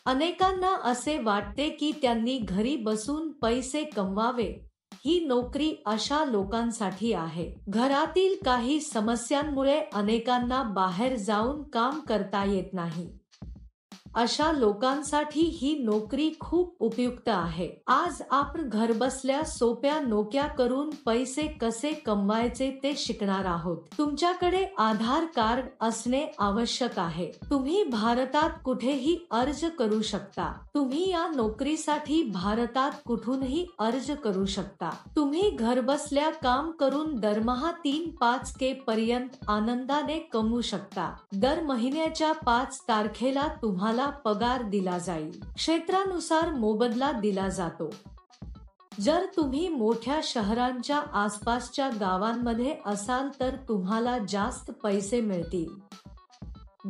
अनेकांना असे वाटते की त्यांनी घरी बसून पैसे कमवावे. ही नोकरी अशा लोकांसाठी आहे. घरातील काही समस्यांमुळे अनेकांना बाहेर जाऊन काम करता येत नाही. अशा लोकांसाठी ही नोकरी खूप उपयुक्त आहे. आज आपण घरबसल्या सोप्या नोकऱ्या करून पैसे कसे कमवायचे ते शिकणार आहोत. तुमच्याकडे आधार कार्ड असणे आवश्यक आहे. तुम्ही भारतात कुठेही अर्ज करू शकता. तुम्ही या नोकरीसाठी भारतात कुठूनही अर्ज करू शकता. तुम्ही घरबसल्या काम करून दरमहा 3-5K पर्यंत आनंदाने कमवू शकता. दर महिन्याच्या 5 तारखेला तुम्हाला पगार दिला जाईल. क्षेत्रानुसार मोबदला दिला जातो. जर तुम्ही मोठ्या शहरांच्या आसपासच्या गावांमध्ये असाल तर तुम्हाला जास्त पैसे मिळतील.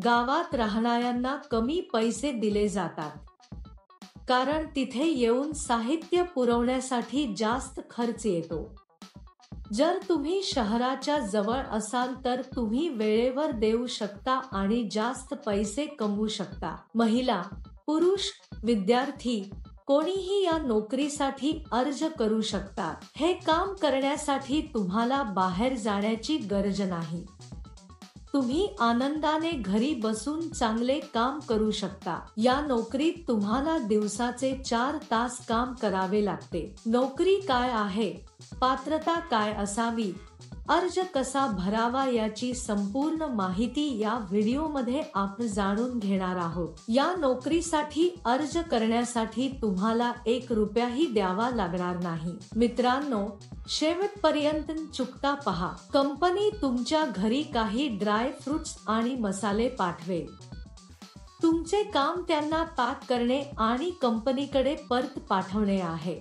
गावात राहणाऱ्यांना कमी पैसे दिले जातात. कारण तिथे येऊन साहित्य पुरवण्यासाठी जास्त खर्च येतो. जर तुम्ही शहराच्या जवळ असाल तर तुम्ही वेळेवर देऊ शकता आणि जास्त पैसे कमवू शकता. महिला, पुरुष, विद्यार्थी कोणीही या नोकरीसाठी अर्ज करू शकतात. हे काम करण्यासाठी तुम्हाला बाहेर जाण्याची गरज नाही. तुम्ही आनंदाने घरी बसून चांगले काम करू शकता. या नोकरीत तुम्हाला दिवसाचे 4 तास काम करावे लागते. नोकरी काय आहे? पात्रता काय असावी? अर्ज कसा भरावा याची संपूर्ण माहिती या व्हिडिओमध्ये आपण जाणून घेणार आहोत. या नोकरीसाठी अर्ज करण्यासाठी तुम्हाला 1 रुपयाही द्यावा लागणार नाही. मित्रांनो, शेवटपर्यंत चुकता पहा. कंपनी तुमच्या घरी काही ड्राय फ्रुट्स आणि मसाले पाठवेल. तुमचे काम त्यांना पॅक करणे आणि कंपनीकडे परत पाठवणे आहे.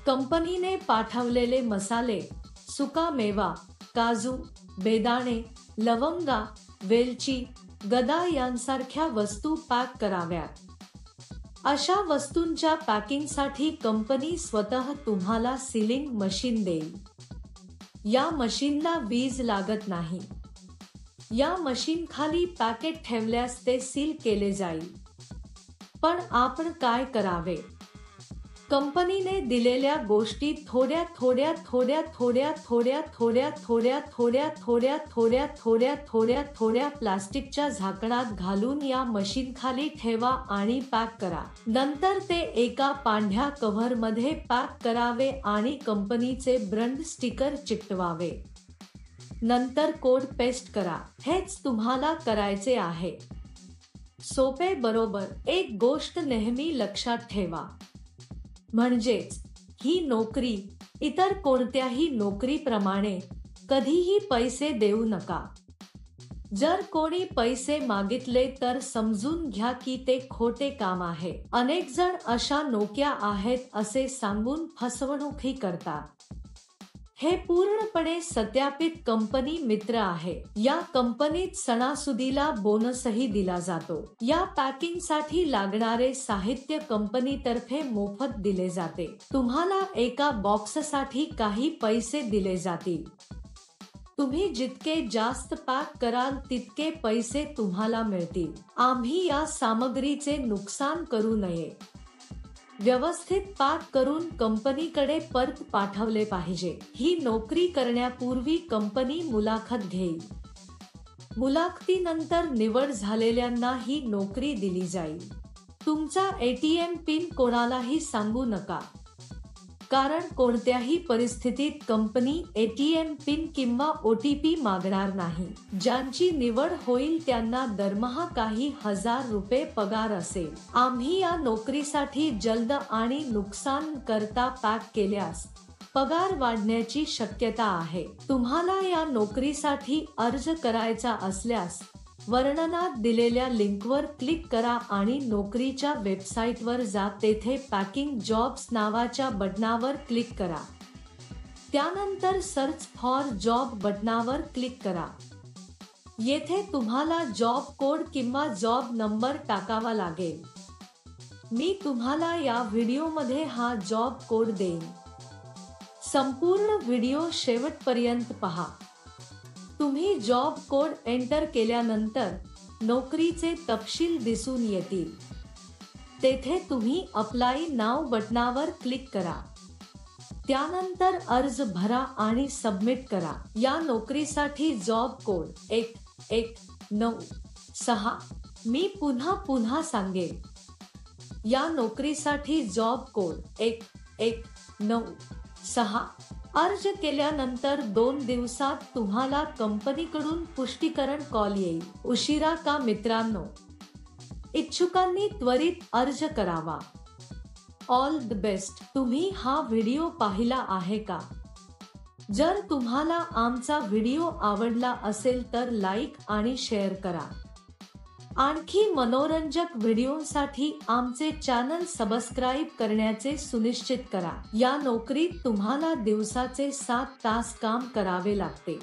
कंपनीने पाठवलेले मसाले, सुका मेवा, काजू, बेदाणे, लवंगा, वेलची, गदा यांसारख्या वस्तू पॅक कराव्यात. अशा वस्तूंच्या पॅकिंगसाठी कंपनी स्वतः तुम्हाला सीलिंग मशीन देईल. या मशीनला वीज लागत नाही. या मशीन खाली पॅकेट ठेवल्यास ते सील केले जाईल. पण आपण काय करावे? कंपनीने दिलेल्या गोष्टी थोड्या थोड्या थोड्या थोड्या थोड्या थोड्या थोड्या थोड्या थोड्या थोड्या थोड्या थोड्या थोड्या प्लास्टिकच्या झाकणात घालून या मशीन खाली ठेवा आणि पॅक करा. नंतर ते एका पांढऱ्या कव्हर मध्ये पॅक करावे आणि कंपनीचे ब्रँड स्टिकर चिकटवावे. नंतर कोड पेस्ट करा. हेच तुम्हाला करायचे आहे. सोपे बरोबर. एक गोष्ट नेहमी लक्षात ठेवा. म्हणजेच ही नोकरी इतर कोणत्याही नोकरीप्रमाणे कधीही पैसे देऊ नका. जर कोणी पैसे मागितले तर समजून घ्या की ते खोटे काम आहे. अनेक जण अशा नोकऱ्या आहेत असे सांगून फसवणूकही करतात. हे पूर्णपणे सत्यापित कंपनी मित्र आहे. या कंपनीत सणासुदीला बोनसही दिला जातो. या पॅकिंगसाठी लागणारे साहित्य कंपनीतर्फे मोफत दिले जाते. तुम्हाला एका बॉक्ससाठी काही पैसे दिले जातील. तुम्ही जितके जास्त पॅक कराल तितके पैसे तुम्हाला मिळतील. आम्ही या सामग्रीचे नुकसान करू नये. व्यवस्थित पॅक करून कंपनीकडे परत पाठवले पाहिजे. ही नोकरी करण्यापूर्वी कंपनी मुलाखत घेईल. मुलाखतीनंतर निवड झालेल्यांना ही नोकरी दिली जाईल. तुमचा ATM पिन कोणालाही सांगू नका. कारण कोणत्याही परिस्थितीत कंपनी ATM पिन किंवा OTP मागणार नाही. ज्यांची निवड होईल त्यांना दरमहा काही हजार रुपये पगार असेल. आम्ही या नोकरीसाठी जलद आणि नुकसान करता पॅक केल्यास पगार वाढण्याची शक्यता आहे. तुम्हाला या नोकरीसाठी अर्ज करायचा असल्यास वर्णनात दिलेल्या लिंकवर क्लिक करा आणि नोकरीच्या वेबसाईटवर जा. तेथे पॅकिंग जॉब्स नावाच्या बटनावर क्लिक करा. त्यानंतर सर्च फॉर जॉब बटनावर क्लिक करा. येथे तुम्हाला जॉब कोड किंवा जॉब नंबर टाकावा लागेल. मी तुम्हाला या व्हिडिओमध्ये हा जॉब कोड देईन. संपूर्ण व्हिडिओ शेवटपर्यंत पहा. तुम्ही जॉब कोड एंटर केल्यानंतर नोकरीचे तपशील दिसून येतील. तेथे तुम्ही अप्लाय नाव बटनावर क्लिक करा. त्यानंतर अर्ज भरा आणि सबमिट करा. या नोकरीसाठी जॉब कोड 1196. मी पुन्हा सांगेन. या नोकरीसाठी जॉब कोड 1196. अर्ज केल्यानंतर 2 दिवसात तुम्हाला कंपनीकडून पुष्टीकरण कॉल येईल. उशिरा का मित्रांनो? इच्छुकांनी त्वरित अर्ज करावा. All the best. तुम्ही हा व्हिडिओ पाहिला आहे का? जर तुम्हाला आमचा व्हिडिओ आवडला असेल तर लाईक आणि शेअर करा. आणखी मनोरंजक व्हिडिओसाठी आमचे चॅनल सबस्क्राईब करण्याचे सुनिश्चित करा. या नोकरीत तुम्हाला दिवसाचे 7 तास काम करावे लागते.